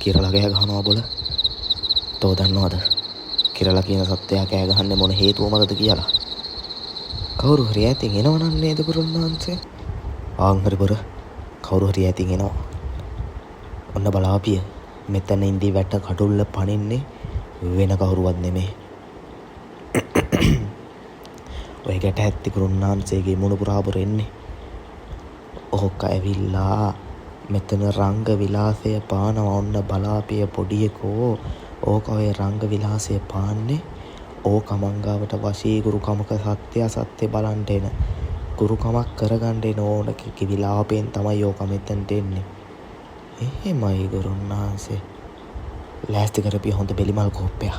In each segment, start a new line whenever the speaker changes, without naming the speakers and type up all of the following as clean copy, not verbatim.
කිරලා කෑ ගහනවා බොල. තෝ දන්නවද? කිරලා කියන සත්‍යය කෑ ගහන්නේ මොන හේතුව මතද කියලා? කවුරු හරි ඈතින් එනවනම් නේද ගුරුන්නාන්සේ? ආන් හරි බොර. කවුරු හරි ඈතින් එනවා. ඔන්න බලාපිය. මෙතන ඉඳි වැට කඩුල්ල පනින්නේ වෙන කවුරුවත් නෙමේ. ඔය ගැට ඇත්ති ගුරුන්නාන්සේගේ මුණ පුරාබර එන්නේ. ඕක ඇවිල්ලා මෙතන රංග විලාසය පානවා. ඔන්න බලාපිය පොඩියකෝ. ඕක ඔය රංග විලාසය පාන්නේ ඕක මංගාවට වශී ගුරුකමක සත්‍ය අසත්‍ය බලන්ට එන ගුරුකමක් කරගන්න එන ඕන විලාපයෙන් තමයි ඕක මෙතනට එන්නේ. එහෙමයි ගුරුන්නාන්සේ. ලෑස්ති කරපිය හොඳ බෙලිමල් කෝප්පයක්.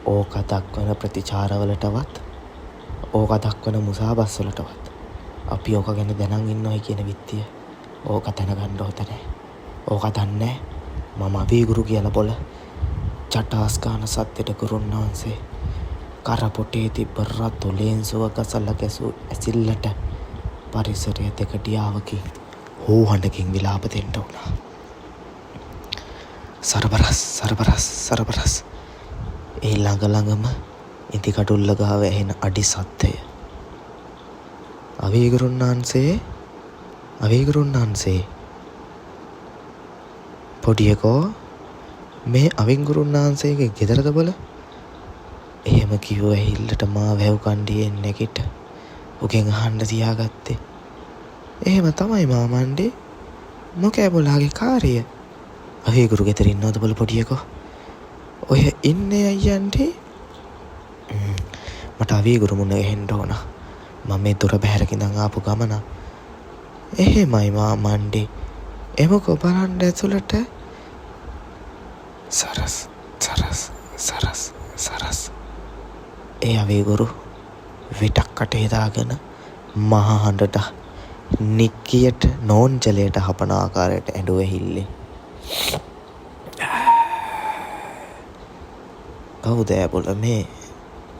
ඕක දක්වන ප්‍රතිචාරවලටවත් ඕක දක්වන මුසාබස් වලටවත් අපි ඕක ගැන දැනන් ඉන්නවයි කියන විත්තිය ඕක දැනගන්න ඕත නෑ. ඕක දන්නේ මම අබීගුරු කියලා බොල. චටාස්කාන සත්‍යයට ගුරුන්නාන්සේ කරපොටේ තිබ්බ රතු ලේන්සුව ගසල්ල ගැසූ ඇසිල්ලට පරිසරය දෙකටියාවකින් හෝ හඬකින් විලාප දෙන්න වුණා. සරබරස් සරබරස් සරබරස්. ඒ ළඟ ඉදි කඩුල්ල ගාව ඇහෙන අඩි සත්‍යය. අවීගුරුන්නාන්සේ අවීගුරුන්නාන්සේ පොඩියකෝ මේ අවිංගුරුන්නාන්සේගේ ගෙදරද බොල? එහෙම කිව්ව ඇහිල්ලට මා වැව් කණ්ඩියෙන් නැගිට උගෙන් අහන්න තියාගත්තේ. එහෙම තමයි මාමණ්ඩේ. මොකෑ බොලාගේ කාර්යය? අවීගුරු ගෙදර ඉන්නවද බොල පොඩියකෝ? ඔය ඉන්නේ අයියන්ටි. මට අවීගුරු මුණ ගැහෙන්න ඕන. මම මේ දොර බැහැරකින්දන් ආපු ගමන. එහෙමයි මාමණ්ඩේ. එමුකෝ බලන්න ඇතුළට. සරස් සරස් සරස් සරස්. ඒ අවීගුරු විටක් කටේ දාගෙන මහා හඬට නික්කියට නෝන්ජලයට හපන ආකාරයට ඇඬුව ඇහිල්ලේ. කවුද බොල මේ?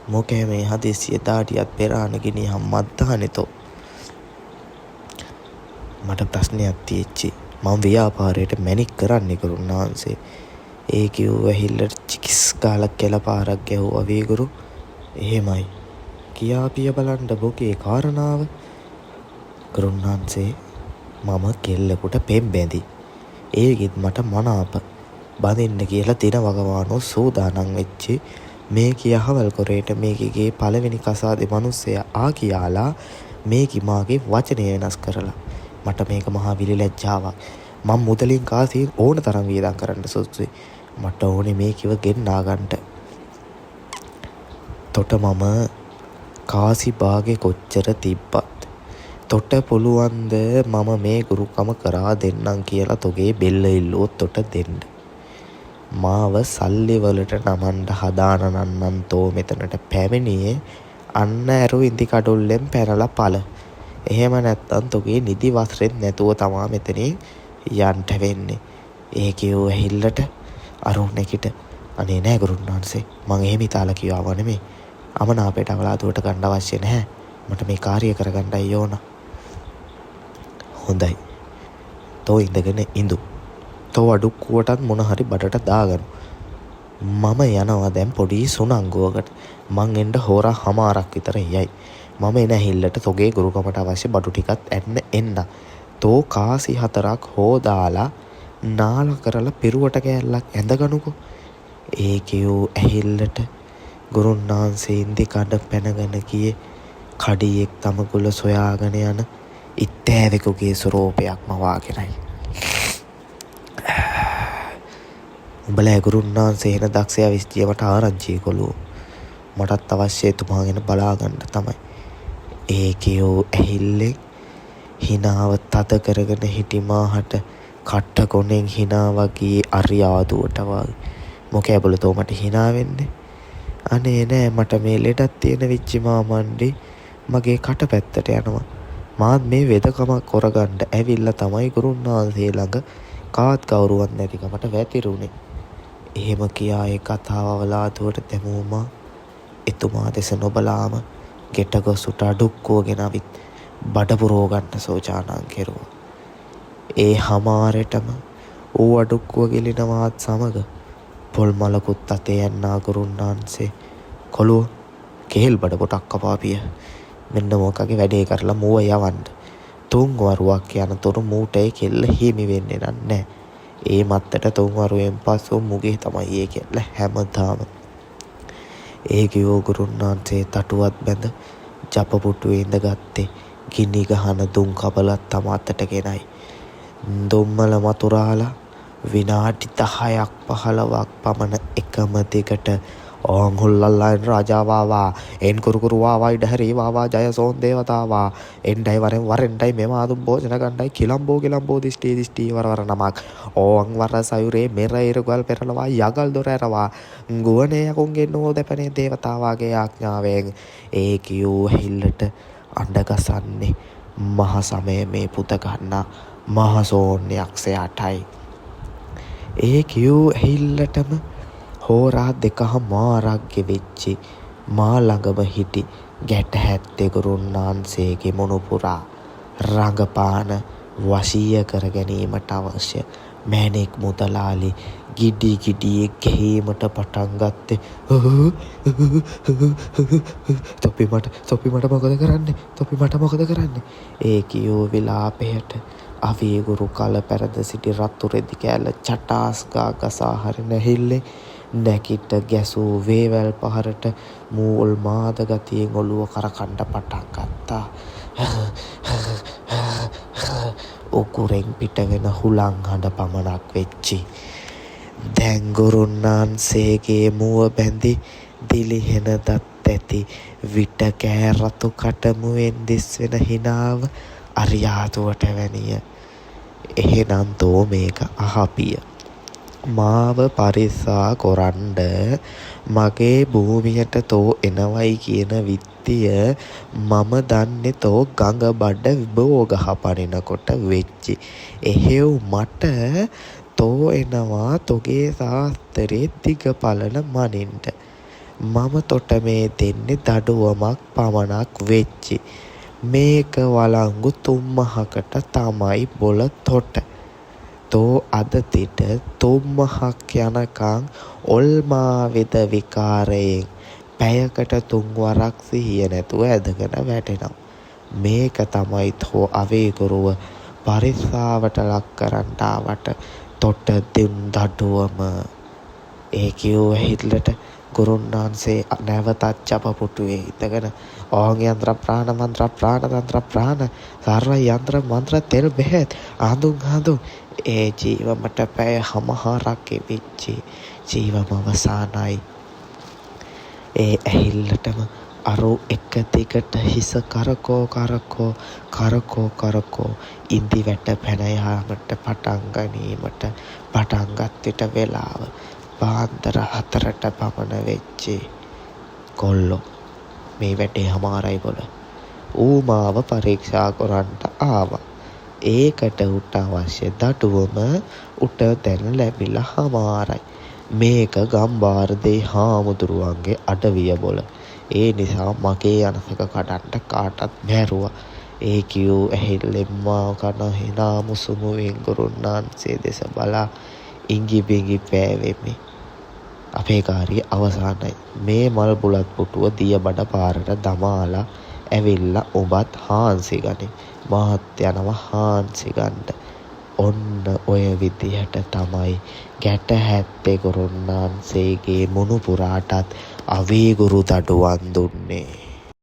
මොකෑ මේ හදිසිය දාඩියත් පෙරාන ගෙනියහම් මද්දානෙතෝ. මට ප්‍රශ්නයක් තියෙච්චි. මම ව්‍යාපාරයට මැණික් කරන්නේ ගුරුන්නාන්සේ. ඒ කිව්ව ඇහිල්ලට චිකිස් ගාලා කෙල පාරක් ගැහුවා අවීගුරු. එහෙමයි. කියාපිය බලන්න බොකේ කාරණාව. ගුරුන්නාන්සේ මම කෙල්ලෙකුට පෙම් බැඳි. ඒකෙත් මට මනාප බඳින්න කියලා දින වගවානෝ සූදානම් වෙච්චි. මේ කියහවල් කොරේට මේකගේ පළවෙනි කසාදේ මිනිස්සයා ආ කියාලා මේකි මාගේ වචනය වෙනස් කරලා. මට මේක මහා විලිලැජ්ජාවක්. මම මුදලින් කාසියෙන් ඕන තරම් වියදම් කරන්න සුදුසුයි. මට ඕනේ මේකව ගෙන්නා ගන්නට. තොට මම කාසි බාගේ කොච්චර තිබ්බත් තොට පුළුවන්ද මම මේ ගුරුකම කරා දෙන්නම් කියලා තොගේ බෙල්ල ඉල්ලුවොත් තොට දෙන්න. මාව සල්ලි වලට නමන්න හදානනන්නම් තෝ මෙතනට පැමිණියේ අන්න ඇරු ඉදි කඩුල්ලෙන් පැනලා පළ. එහෙම නැත්තම් තොගේ නිදි වස්රෙත් නැතුව තමා මෙතනින් යන්ට වෙන්නේ. ඒ කිව්ව ඇහිල්ලට අරුණ නැකිට අනේ නෑ ගුරුන්නාන්සේ මං එහෙම ඉතාලා කිව්වා නෙමෙයි. අමනාපයට අවලාදුවට ගන්න අවශ්‍ය නැහැ. මට මේ කාර්යය කරගන්නයි ඕන. හොඳයි. තෝ ඉඳගෙන ඉඳු. තෝ අඩුක්කුවටත් මොන හරි බඩට දාගනු. මම යනවා දැන් පොඩි සුනංගුවකට. මං එන්න හෝරා හමාරක් විතර යයි. මම එන ඇහිල්ලට තොගේ ගුරුකමට අවශ්‍ය බඩු ටිකත් එන්න. තෝ කාසි 4ක් හොදාලා නාල කරලා පිරුවට කෑල්ලක් ඇඳගනුකෝ. ඒ කියූ ඇහිල්ලට ගුරුන්නාන්සේ ඉන්දි කඩ පැනගෙන ගියේ කඩියෙක් තමගුල සොයාගෙන යන ඉත්තෑවෙකුගේ ස්වරූපයක්ම වාගෙනයි. උඹලා ගුරුන්නාන්සේ එන දක්ෂයා විශ්තියවට ආරංචි කොළු. මටත් අවශ්‍ය එතුමා ගැන බලාගන්න තමයි. ඒ කියූ ඇහිල්ලෙන් හිනාව තද කරගෙන හිටි මාහට කට්ට කොනෙන් හිනා වගේ අරියාදුවට වගේ. මොකෑ බොලතෝ මට හිනා වෙන්නේ? අනේ නෑ මට මේ ලෙඩක් තියෙන විච්චි මාමණ්ඩි මගේ කට පැත්තට යනවා. මාත් මේ වෙදකමක් කරගන්න ඇවිල්ලා තමයි ගුරුන්නාන්සේ ළඟ කාත් කවුරුවත් නැතිකමට වැතිරුනේ. එහෙම කියා ඒ කතාව අවලාදුවට දැමූමා එතුමා දෙස නොබලාම ගෙට ගොසුට අඩුක්කුවගෙන අවිත් බඩ පුරෝ ගන්න සෝචානන් කෙරුවා. ඒ හමාරටම ඌ අඩුක්කුව ගෙලිනවාත් සමග පොල් මලකුත් අතේ යන්නා ගුරුන්නාන්සේ කොළුව කේල් බඩ පොටක් කපාපිය. මෙන්න මොකගේ වැඩේ කරලා මූව යවන්න. 3 වරුවක් යනතුරු මූට ඒ කෙල්ල හිමි වෙන්නේ නැහැ. ඒ මත්තට 3 වරුවෙන් පස්සෙ මුගේ තමයි ඒ කෙල්ල හැමදාම. ඒ කිව්ව ගුරුන්නාන්සේ තටුවත් බැඳ ජපපුටුවේ ඉඳගත්තේ ගිනි ගහන දුම් කබලක් තම අතට ගෙනයි. දුම්මල මතුරාලා විනාඩි 10ක් 15ක් පමණ එකම දිගට ඕන් හුල්ලල්ලාන් රාජාවාවා එන් කුරුකුරු වාවා ඉඩහරි වාවා ජයසෝන් දේවතාවා එන්ඩයි වරෙන්ඩයි මෙම ආදුම් භෝජන ගණ්ඩයි කිලම්බෝ දිෂ්ටි වරවර නමක් ඕන් වර සයුරේ මෙර ඉරගල් පෙරලවා යගල් දොර ඇරවා ගුවනේ යකුන්ගේ නෝ දැපනේ දේවතාවාගේ ආඥාවෙන් ඒ කියූ හිල්ලට අඩගසන්නේ මහ සමය මේ පුත ගන්නා මහසෝන් යක්ෂයාටයි. ඒ කියූ හිල්ලටම හෝරා 2මාරක් ගෙවිච්චි මා ළඟම හිටි ගැට හැත්තේ ගුරුන්නාන්සේගේ මුණුපුරා රඟපාන වශීය කර ගැනීමට අවශ්‍ය මෑණික් මුදලාලි ගිඩියේ ගැහිමට පටන් ගත්තේ. තොපි මට මොකද කරන්නේ? ඒ කියෝ විලාපයට අවී ගුරු කල පැරද සිටි රත්තු රෙදි කෑල්ල චටාස් ගසා හරින හිල්ලේ නැකිට ගැසූ වේවැල් පහරට මූල් මාද ගතියෙන් ඔළුව කරකණ්ඩ පටන් ගත්තා. උකුරෙන් පිටවෙන හුලං හඬ පමණක් වෙච්චි. දැන් ගුරුන්නාන්සේගේ මුව බැඳි දිලිහෙන දත් ඇති විට කෑරතු කටමුවෙන් දිස්වෙන හිනාව අරියාතුවට වැනිය. එහෙනම් තෝ මේක අහපිය. මාව පරිස්සා කොරන්ඩ මගේ භූමියට තෝ එනවයි කියන විත්තිය මම දන්නේ තෝ ගඟ බඩ බෝගහ පනිනකොට වෙච්චි. එහෙව් මට තෝ එනවා තොගේ සාස්තරේ දිග පලන මනින්ට. මම තොට මේ දෙන්නේ දඩුවමක් පමණක් වෙච්චි. මේක වලංගු 3මහකට තමයි බොල තොට. තෝ අද තිට 3මහක් යනකං ඔල්මාවෙද විකාරයෙන් පැයකට 3 වරක් සිහිය නැතුව ඇදගෙන වැටෙනවා. මේක තමයි තෝ අවේගුරුව පරිස්සාවට ලක් කරන්ටාවට තොට දෙම් දඩුවම. ඒ කියෝ හිල්ලට ගුරුන්නාන්සේ නැවතත් ජපපුටුවේ ඉඳගෙන ඕන් යන්ත්‍ර ප්‍රාණ මන්ත්‍ර ප්‍රාණතන්ත්‍ර ප්‍රාණ සර්ව යන්ත්‍ර මන්ත්‍ර තෙල් බෙහෙත් ආඳුන් ඒ ජීවමට පැය හමහාරක් වෙච්චි. ජීවම අවසానයි. ඒ ඇහිල්ලටම අරු එක දිගට හිස කරකෝ ඉන්දි වැට පැන යාමට පටන් ගැනීමට පටන් ගත් විට වෙලාව පාන්දර 4ට පමණ වෙච්චි. කොල්ලෝ මේ වැටේ හමාරයි බොල. ඌ මාව පරීක්ෂා කරන්නට ආවා. ඒකට උට අවශ්‍ය දඩුවම උට දැන් ලැබිලා හමාරයි. මේක ගම්බාරදේ හාමුදුරුවන්ගේ අඩවිය බොල. ඒ නිසා මගේ අනසක කඩන්ට කාටත් බැරුවා. ඒ කියූ ඇහිල්ලෙම්මා කන හිනා මුසුමුවෙන් ගුරුන්නාන්සේ දෙස බලා ඉංගි බිංගි පෑවෙමි. අපේ කාරිය අවසానයි. මේ මල් බුලත් පුටුව දිය බඩ පාරට දමාලා ඇවිල්ලා ඔබත් හාන්සි ගනි. මාත් යනවා හාන්සි ගන්න. ඔන්න ඔය විදිහට තමයි ගැට හැත්තේ ගුරුන්නාන්සේගේ මුණුපුරාටත් අවීගුරු දඩුවන් දුන්නේ.